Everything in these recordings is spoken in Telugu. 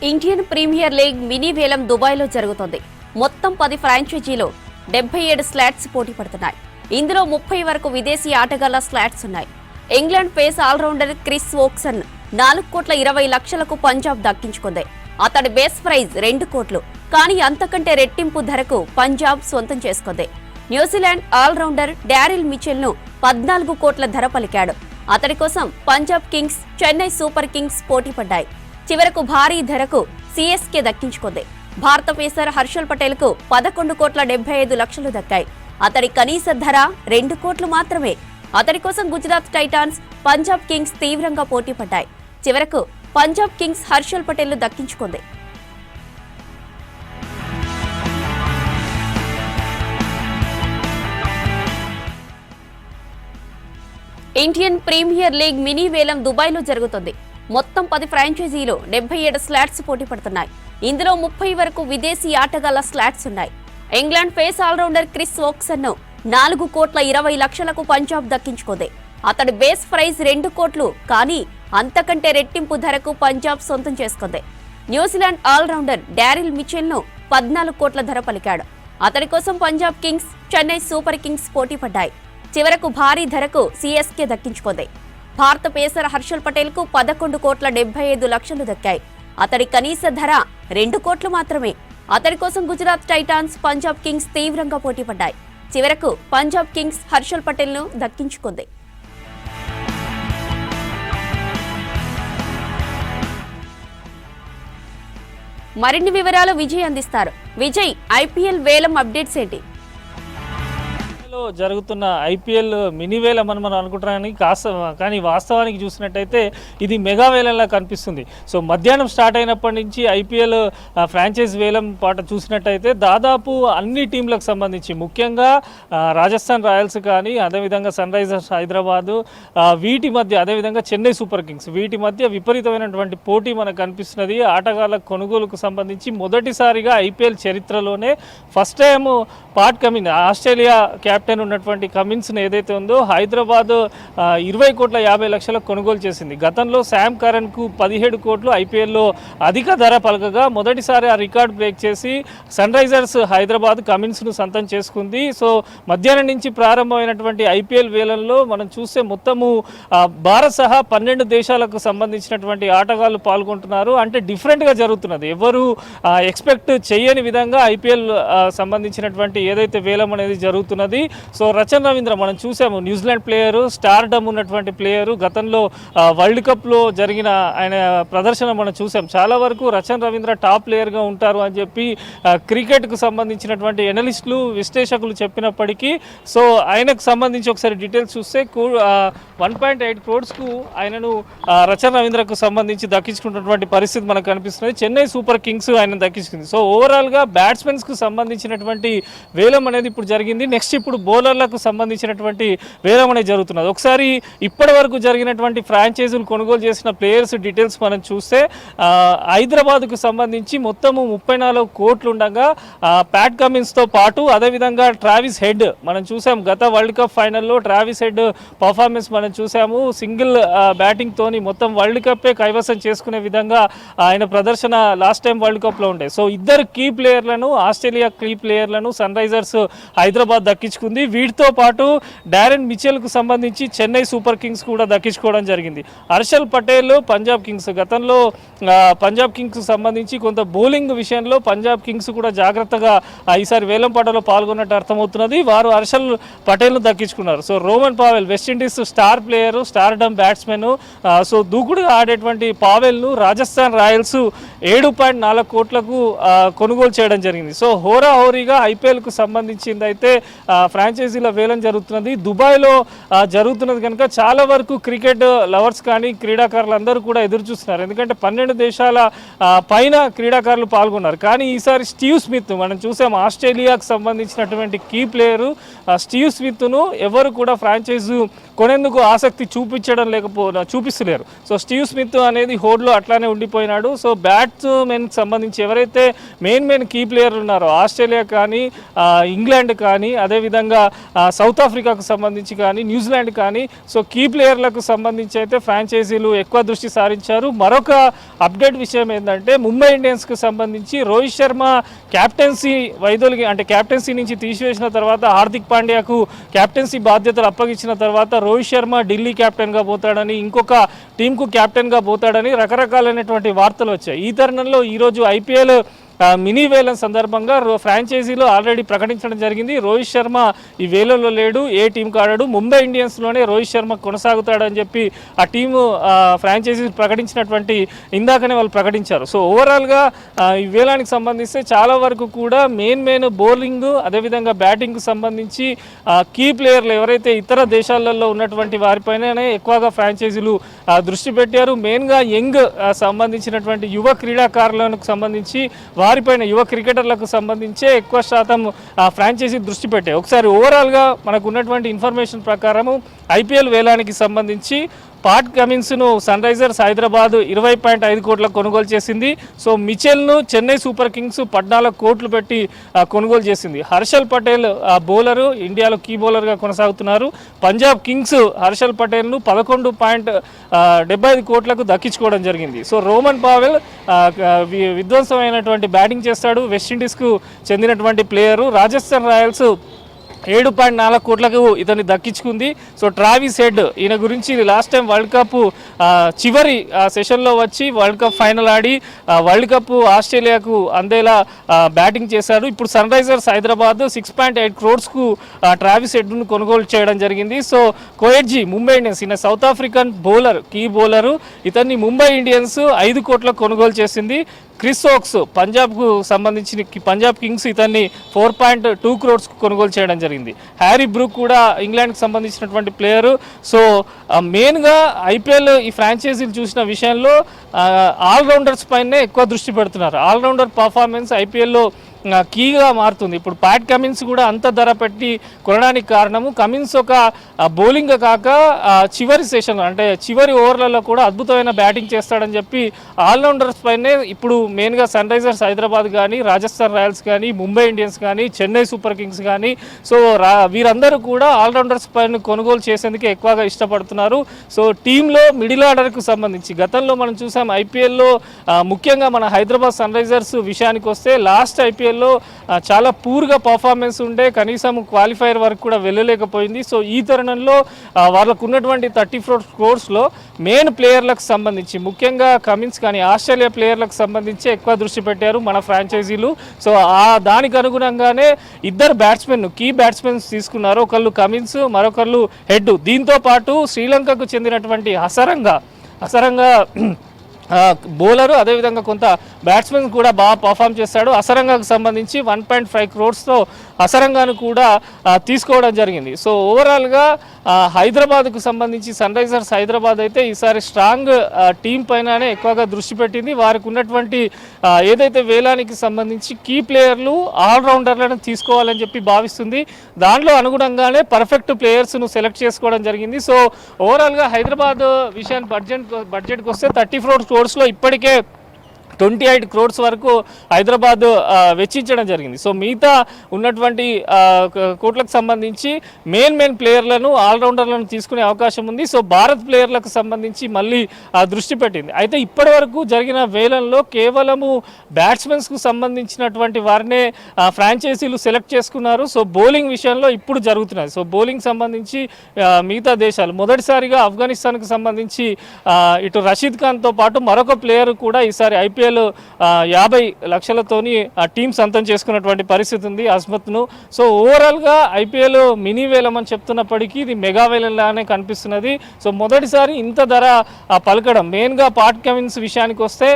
ఇండియన్ ప్రీమియర్ లీగ్ మినీ వేలం దుబాయ్లో జరుగుతోంది. మొత్తం 10 ఫ్రాంచైజీలు 77 స్లాట్స్ పోటీ పడుతున్నాయి. ఇందులో 30 వరకు విదేశీ ఆటగాళ్ల స్లాట్స్ ఉన్నాయి. ఇంగ్లాండ్ పేస్ ఆల్రౌండర్ క్రిస్ వోక్సన్ 4,20,00,000కు పంజాబ్ దక్కించుకుంది. అతడి బేస్ ప్రైజ్ 2 కోట్లు. కానీ అంతకంటే రెట్టింపు ధరకు పంజాబ్ సొంతం చేసుకుంది. న్యూజిలాండ్ ఆల్రౌండర్ డారిల్ మిచెల్ ను 14 కోట్ల ధర పలికాడు. అతడి కోసం Punjab Kings, Chennai super Kings పోటీ పడ్డాయి. చివరకు భారీ ధరకు సిఎస్కే దక్కించుకుంది. భారత పేసర్ హర్షల్ పటేల్ కు 11,75,00,000 దక్కాయి. అతడి కనీస ధర 2 కోట్లు మాత్రమే. అతడి కోసం గుజరాత్ టైటాన్స్, పంజాబ్ కింగ్స్ తీవ్రంగా పోటీ పడ్డాయి. చివరకు పంజాబ్ కింగ్స్ హర్షల్ పటేల్ ను దక్కించుకుంది. ఇండియన్ ప్రీమియర్ లీగ్ మినీ వేలం దుబాయ్లో జరుగుతుంది. మొత్తం 10 ఫ్రాంచైజీలు 77 స్లాట్స్ పోటీ పడుతున్నాయి. ఇందులో 30 వరకు విదేశీ ఆటగాళ్ల స్లాట్స్ ఉన్నాయి. England pace allrounder Chris Woxsen ను 4,20,00,000కు పంజాబ్ దక్కించుకుంది. అతడి బేస్ ప్రైజ్ 2 కోట్లు. కానీ అంతకంటే రెట్టింపు ధరకు పంజాబ్ సొంతం చేసుకుంది. న్యూజిలాండ్ ఆల్రౌండర్ డారిల్ మిచెల్ ను 14 కోట్ల ధర పలికాడు. అతడి కోసం Punjab Kings, Chennai super Kings పోటీ పడ్డాయి. చివరకు భారీ ధరకు సిఎస్కే దక్కించుకుంది. భారత పేసర్ హర్షల్ పటేల్ కు 11,75,00,000 దక్కాయి. అతడి కనీస ధర 2 కోట్లు మాత్రమే. అతడి కోసం గుజరాత్ టైటాన్స్, పంజాబ్ కింగ్స్ తీవ్రంగా పోటీ పడ్డాయి. చివరకు పంజాబ్ కింగ్స్ హర్షల్ పటేల్ ను దక్కించుకుంది. మరిన్ని వివరాలు విజయ్ అందిస్తారు. విజయ్, ఐపీఎల్ వేలం అప్డేట్స్ ఏంటి? జరుగుతున్న ఐపీఎల్ మినీ వేలం అని మనం అనుకుంటున్నాం, కానీ వాస్తవానికి చూసినట్టయితే ఇది మెగా వేలంలా కనిపిస్తుంది. సో మధ్యాహ్నం స్టార్ట్ అయినప్పటి నుంచి ఐపీఎల్ ఫ్రాంచైజ్ వేలం పాట చూసినట్టయితే దాదాపు అన్ని టీంలకు సంబంధించి, ముఖ్యంగా రాజస్థాన్ రాయల్స్ కానీ, అదేవిధంగా సన్ రైజర్స్ హైదరాబాదు, వీటి మధ్య, అదేవిధంగా చెన్నై సూపర్ కింగ్స్, వీటి మధ్య విపరీతమైనటువంటి పోటీ మనకు కనిపిస్తున్నది. ఆటగాళ్ల కొనుగోలుకు సంబంధించి మొదటిసారిగా ఐపీఎల్ చరిత్రలోనే first time Pat Cummins, Australia captain ఉన్నటువంటి కమిన్స్ ఏదైతే ఉందో హైదరాబాద్ 20,50,00,000 కొనుగోలు చేసింది. గతంలో శామ్ కరణ్ కు 17 కోట్లు ఐపీఎల్లో అధిక ధర పలకగా మొదటిసారి ఆ రికార్డ్ బ్రేక్ చేసి సన్ రైజర్స్ హైదరాబాద్ కమిన్స్ ను సొంతం చేసుకుంది. సో మధ్యాహ్నం నుంచి ప్రారంభమైనటువంటి ఐపీఎల్ వేలంలో మనం చూస్తే మొత్తము భారత్ సహా 12 దేశాలకు సంబంధించినటువంటి ఆటగాళ్లు పాల్గొంటున్నారు. అంటే డిఫరెంట్ గా జరుగుతున్నది. ఎవరు ఎక్స్పెక్ట్ చేయని విధంగా ఐపీఎల్ సంబంధించినటువంటి ఏదైతే వేలం అనేది జరుగుతున్నది. సో రచన్ రవీంద్ర మనం చూసాము, న్యూజిలాండ్ ప్లేయరు, స్టార్డమ్ ఉన్నటువంటి ప్లేయరు. గతంలో వరల్డ్ కప్లో జరిగిన ఆయన ప్రదర్శన మనం చూసాం. చాలా వరకు రచన్ రవీంద్ర టాప్ ప్లేయర్గా ఉంటారు అని చెప్పి క్రికెట్కు సంబంధించినటువంటి ఎనలిస్టులు, విశ్లేషకులు చెప్పినప్పటికీ సో ఆయనకు సంబంధించి ఒకసారి డీటెయిల్స్ చూస్తే 1.8 crores ఆయనను రచన్ రవీంద్రకు సంబంధించి దక్కించుకున్నటువంటి పరిస్థితి మనకు కనిపిస్తుంది. చెన్నై సూపర్ కింగ్స్ ఆయన దక్కించుకుంది. సో ఓవరాల్గా బ్యాట్స్మెన్స్కు సంబంధించినటువంటి వేలం అనేది ఇప్పుడు జరిగింది. నెక్స్ట్ ఇప్పుడు బౌలర్లకు సంబంధించినటువంటి వేలం అనేది జరుగుతున్నది. ఒకసారి ఇప్పటి వరకు జరిగినటువంటి ఫ్రాంచైజీలు కొనుగోలు చేసిన ప్లేయర్స్ డీటెయిల్స్ మనం చూస్తే హైదరాబాద్కు సంబంధించి మొత్తము 34 కోట్లు ఉండగా ప్యాట్ కమిన్స్తో పాటు అదేవిధంగా ట్రావిస్ హెడ్ మనం చూసాం. గత వరల్డ్ కప్ ఫైనల్లో ట్రావిస్ హెడ్ పర్ఫార్మెన్స్ మనం చూసాము. సింగిల్ బ్యాటింగ్ తోని మొత్తం వరల్డ్ కప్పే కైవసం చేసుకునే విధంగా ఆయన ప్రదర్శన లాస్ట్ టైం వరల్డ్ కప్లో ఉండే. సో ఇద్దరు కీ ప్లేయర్లను, ఆస్ట్రేలియా కీ ప్లేయర్లను సన్ రైజర్స్ హైదరాబాద్ దక్కించుకుంది. వీటితో పాటు డారెన్ మిచెల్కు సంబంధించి చెన్నై సూపర్ కింగ్స్ కూడా దక్కించుకోవడం జరిగింది. హర్షల్ పటేల్ పంజాబ్ కింగ్స్, గతంలో పంజాబ్ కింగ్స్ సంబంధించి కొంత బౌలింగ్ విషయంలో పంజాబ్ కింగ్స్ కూడా జాగ్రత్తగా ఈసారి వేలం పాటలో పాల్గొన్నట్టు అర్థమవుతున్నది. వారు హర్షల్ పటేల్ను దక్కించుకున్నారు. So Rovman Powell, West Indies star player, stardom batsmen, so దూకుడుగా ఆడేటువంటి పావెల్ను రాజస్థాన్ రాయల్స్ 7.4 కోట్లకు కొనుగోలు చేయడం జరిగింది. సో హోరాహోరీగా ఐపీఎల్కు సంబంధించింది అయితే ఫ్రాంచైజీల వేలం జరుగుతున్నది. దుబాయ్లో జరుగుతున్నది కనుక చాలా వరకు క్రికెట్ లవర్స్ కానీ క్రీడాకారులు అందరూ కూడా ఎదురు చూస్తున్నారు. ఎందుకంటే 12 దేశాల పైన క్రీడాకారులు పాల్గొన్నారు. కానీ ఈసారి స్టీవ్ స్మిత్ మనం చూసాం, ఆస్ట్రేలియాకు సంబంధించినటువంటి కీ ప్లేయరు స్టీవ్ స్మిత్ను ఎవరు కూడా ఫ్రాంచైజీ కొనేందుకు ఆసక్తి చూపిస్తలేరు. సో స్టీవ్ స్మిత్ అనేది హోడ్లో అట్లానే ఉండిపోయినాడు. సో బ్యాట్స్మెన్కి సంబంధించి ఎవరైతే మెయిన్ కీ ప్లేయర్లు ఉన్నారో ఆస్ట్రేలియా కానీ, ఇంగ్లాండ్ కానీ, అదేవిధంగా అదేవిధంగా సౌత్ ఆఫ్రికాకు సంబంధించి కానీ న్యూజిలాండ్ కానీ సో కీ ప్లేయర్లకు సంబంధించి అయితే ఫ్రాంచైజీలు ఎక్కువ దృష్టి సారించారు. మరొక అప్డేట్ విషయం ఏంటంటే ముంబై ఇండియన్స్కు సంబంధించి రోహిత్ శర్మ క్యాప్టెన్సీ వైదొలిగి అంటే క్యాప్టెన్సీ నుంచి తీసివేసిన తర్వాత హార్దిక్ పాండ్యాకు క్యాప్టెన్సీ బాధ్యతలు అప్పగించిన తర్వాత రోహిత్ శర్మ ఢిల్లీ కెప్టెన్గా పోతాడని, ఇంకొక టీంకు కెప్టెన్గా పోతాడని రకరకాలైనటువంటి వార్తలు వచ్చాయి. ఈ తరుణంలో ఈరోజు ఐపీఎల్ మినీ వేలం సందర్భంగా ఫ్రాంచైజీలో ఆల్రెడీ ప్రకటించడం జరిగింది. రోహిత్ శర్మ ఈ వేలంలో లేడు, ఏ టీంకి ఆడాడు, ముంబై ఇండియన్స్లోనే రోహిత్ శర్మ కొనసాగుతాడని చెప్పి ఆ టీము ఫ్రాంచైజీ ప్రకటించినటువంటి ఇందాకనే వాళ్ళు ప్రకటించారు. సో ఓవరాల్గా ఈ వేలానికి సంబంధిస్తే చాలా వరకు కూడా మెయిన్ బౌలింగ్ అదేవిధంగా బ్యాటింగ్కు సంబంధించి కీ ప్లేయర్లు ఎవరైతే ఇతర దేశాలలో ఉన్నటువంటి వారిపైననే ఎక్కువగా ఫ్రాంచైజీలు దృష్టి పెట్టారు. మెయిన్గా యంగ్ సంబంధించినటువంటి యువ క్రీడాకారులకు సంబంధించి వారిపైన యువ క్రికెటర్లకు సంబంధించే ఎక్కువ శాతం ఫ్రాంచైజీ దృష్టి పెట్టాయి. ఒకసారి ఓవరాల్గా మనకు ఉన్నటువంటి ఇన్ఫర్మేషన్ ప్రకారము ఐపీఎల్ వేలానికి సంబంధించి పాట్ కమిన్స్ను సన్ రైజర్స్ హైదరాబాద్ 20.5 కోట్లకు కొనుగోలు చేసింది. సో మిచెల్ను చెన్నై సూపర్ కింగ్స్ 14 కోట్లు పెట్టి కొనుగోలు చేసింది. హర్షల్ పటేల్ బౌలరు ఇండియాలో కీ బౌలర్గా కొనసాగుతున్నారు. పంజాబ్ కింగ్స్ హర్షల్ పటేల్ను 11.75 కోట్లకు దక్కించుకోవడం జరిగింది. సో రోమన్ పావెల్ విధ్వంసమైనటువంటి బ్యాటింగ్ చేస్తాడు. వెస్టిండీస్కు చెందినటువంటి ప్లేయరు. రాజస్థాన్ రాయల్స్ 7.4 కోట్లకు ఇతన్ని దక్కించుకుంది. సో ట్రావిస్ హెడ్ ఈయన గురించి లాస్ట్ టైం వరల్డ్ కప్ చివరి సెషన్లో వచ్చి వరల్డ్ కప్ ఫైనల్ ఆడి వరల్డ్ కప్ ఆస్ట్రేలియాకు అందేలా బ్యాటింగ్ చేశారు. ఇప్పుడు సన్ రైజర్స్ హైదరాబాద్ 6.8 క్రోర్స్కు ట్రావిస్ హెడ్ను కొనుగోలు చేయడం జరిగింది. సో కోయెడ్జీ ముంబై ఇండియన్స్ ఈయన South African bowler, key bowler, ఇతన్ని ముంబై ఇండియన్స్ 5 కోట్లకు కొనుగోలు చేసింది. క్రిస్ ఓక్స్ పంజాబ్కు సంబంధించిన పంజాబ్ కింగ్స్ ఇతన్ని 4.2 క్రోర్స్కు కొనుగోలు చేయడం జరిగింది. హ్యారీ బ్రూక్ కూడా ఇంగ్లాండ్కి సంబంధించినటువంటి ప్లేయరు. సో మెయిన్గా ఐపీఎల్ ఈ ఫ్రాంచైజీలు చూసిన విషయంలో ఆల్రౌండర్స్ పైనే ఎక్కువ దృష్టి పెడుతున్నారు. ఆల్రౌండర్ పర్ఫార్మెన్స్ ఐపీఎల్లో కీగా మారుతుంది. ఇప్పుడు ప్యాట్ కమిన్స్ కూడా అంత ధర పెట్టి కొనడానికి కారణము కమిన్స్ ఒక బౌలింగ్ కాక చివరి సెషన్ అంటే చివరి ఓవర్లలో కూడా అద్భుతమైన బ్యాటింగ్ చేస్తాడని చెప్పి ఆల్రౌండర్స్ పైనే ఇప్పుడు మెయిన్గా సన్ రైజర్స్ హైదరాబాద్ కానీ, రాజస్థాన్ రాయల్స్ కానీ, ముంబై ఇండియన్స్ కానీ, చెన్నై సూపర్ కింగ్స్ కానీ సో వీరందరూ కూడా ఆల్రౌండర్స్ పైన కొనుగోలు చేసేందుకు ఎక్కువగా ఇష్టపడుతున్నారు. సో టీంలో మిడిల్ ఆర్డర్కు సంబంధించి గతంలో మనం చూసాం ఐపీఎల్లో ముఖ్యంగా మన హైదరాబాద్ సన్ రైజర్స్ విషయానికి వస్తే లాస్ట్ ఐపీఎల్ చాలా పూర్గా పర్ఫార్మెన్స్ ఉండే కనీసం క్వాలిఫైర్ వరకు కూడా వెళ్ళలేకపోయింది. సో ఈ తరుణంలో వాళ్ళకు ఉన్నటువంటి 34 క్రోర్స్లో మెయిన్ ప్లేయర్లకు సంబంధించి ముఖ్యంగా కమిన్స్ కానీ ఆస్ట్రేలియా ప్లేయర్లకు సంబంధించి ఎక్కువ దృష్టి పెట్టారు మన ఫ్రాంచైజీలు. సో దానికి అనుగుణంగానే ఇద్దరు బ్యాట్స్మెన్ కీ బ్యాట్స్మెన్స్ తీసుకున్నారు. ఒకళ్ళు కమిన్స్, మరొకళ్ళు హెడ్. దీంతో పాటు శ్రీలంకకు చెందినటువంటి హసరంగా బౌలరు అదేవిధంగా కొంత బ్యాట్స్మెన్ కూడా బాగా పర్ఫామ్ చేస్తాడు. అసరంగాకు సంబంధించి 1.5 క్రోర్స్తో అసరంగాను కూడా తీసుకోవడం జరిగింది. సో ఓవరాల్గా హైదరాబాద్కు సంబంధించి సన్ రైజర్స్ హైదరాబాద్ అయితే ఈసారి స్ట్రాంగ్ టీం పైననే ఎక్కువగా దృష్టి పెట్టింది. వారికి ఉన్నటువంటి ఏదైతే వేలానికి సంబంధించి కీ ప్లేయర్లు ఆల్రౌండర్లను తీసుకోవాలని చెప్పి భావిస్తుంది. దానిలో అనుగుణంగానే పర్ఫెక్ట్ ప్లేయర్స్ను సెలెక్ట్ చేసుకోవడం జరిగింది. సో ఓవరాల్గా హైదరాబాద్ విషయాన్ని బడ్జెట్కి వస్తే 34 క్రోర్స్లో ఇప్పటికే 28 క్రోర్స్ వరకు హైదరాబాద్ వెచ్చించడం జరిగింది. సో మిగతా ఉన్నటువంటి కోట్లకు సంబంధించి మెయిన్ ప్లేయర్లను ఆల్రౌండర్లను తీసుకునే అవకాశం ఉంది. సో భారత్ ప్లేయర్లకు సంబంధించి మళ్ళీ దృష్టి పెట్టింది. అయితే ఇప్పటి వరకు జరిగిన వేలంలో కేవలము బ్యాట్స్మెన్స్కు సంబంధించినటువంటి వారినే ఫ్రాంచైజీలు సెలెక్ట్ చేసుకున్నారు. సో బౌలింగ్ విషయంలో ఇప్పుడు జరుగుతున్నది. సో బౌలింగ్ సంబంధించి మిగతా దేశాలు మొదటిసారిగా ఆఫ్ఘనిస్తాన్కు సంబంధించి ఇటు రషీద్ ఖాన్తో పాటు మరొక ప్లేయర్ కూడా ఈసారి ఐపీఎల్ 50 లక్షలతోని ఆ టీం సొంతం చేసుకున్నటువంటి పరిస్థితి ఉంది, అస్మత్ను. సో ఓవరాల్గా ఐపీఎల్ మినీ వేలం అని చెప్తున్నప్పటికీ ఇది మెగా వేలంలానే కనిపిస్తున్నది. సో మొదటిసారి ఇంత ధర పలకడం మెయిన్గా పాట్ కమిన్స్ విషయానికి వస్తే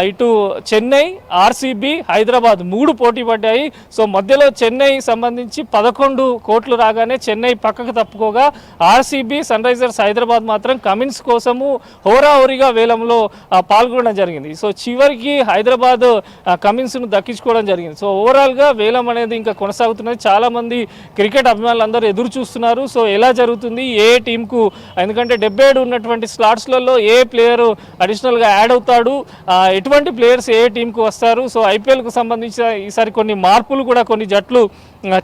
ఇటు చెన్నై, ఆర్సీబీ, హైదరాబాద్ 3 పోటీ పడ్డాయి. సో మధ్యలో చెన్నై సంబంధించి 11 కోట్లు రాగానే చెన్నై పక్కకు తప్పుకోగా ఆర్సీబీ, సన్ రైజర్స్ హైదరాబాద్ మాత్రం కమిన్స్ కోసము హోరాహోరీగా వేలంలో పాల్గొనడం జరిగింది. సో చివరికి మొత్తానికి హైదరాబాద్ కమిన్స్ను దక్కించుకోవడం జరిగింది. సో ఓవరాల్గా వేలం అనేది ఇంకా కొనసాగుతున్నది. చాలామంది క్రికెట్ అభిమానులు అందరూ ఎదురు చూస్తున్నారు. సో ఎలా జరుగుతుంది, ఏ టీంకు, ఎందుకంటే 77 ఉన్నటువంటి స్లాట్స్లలో ఏ ప్లేయరు అడిషనల్గా యాడ్ అవుతాడు, ఎటువంటి ప్లేయర్స్ ఏ టీంకు వస్తారు. సో ఐపీఎల్కు సంబంధించిన ఈసారి కొన్ని మార్పులు కూడా కొన్ని జట్లు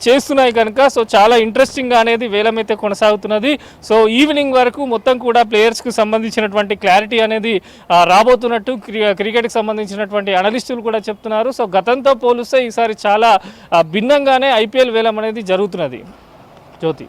చేస్తున్నాయి కనుక సో చాలా ఇంట్రెస్టింగ్గా అనేది వేలం అయితే కొనసాగుతున్నది. సో ఈవినింగ్ వరకు మొత్తం కూడా ప్లేయర్స్కి సంబంధించినటువంటి క్లారిటీ అనేది రాబోతున్నట్టు క్రికెట్కి సంబంధించినటువంటి అనలిస్టులు కూడా చెప్తున్నారు. సో గతంతో పోలిస్తే ఈసారి చాలా భిన్నంగానే ఐపీఎల్ వేలం అనేది జరుగుతున్నది. జ్యోతి.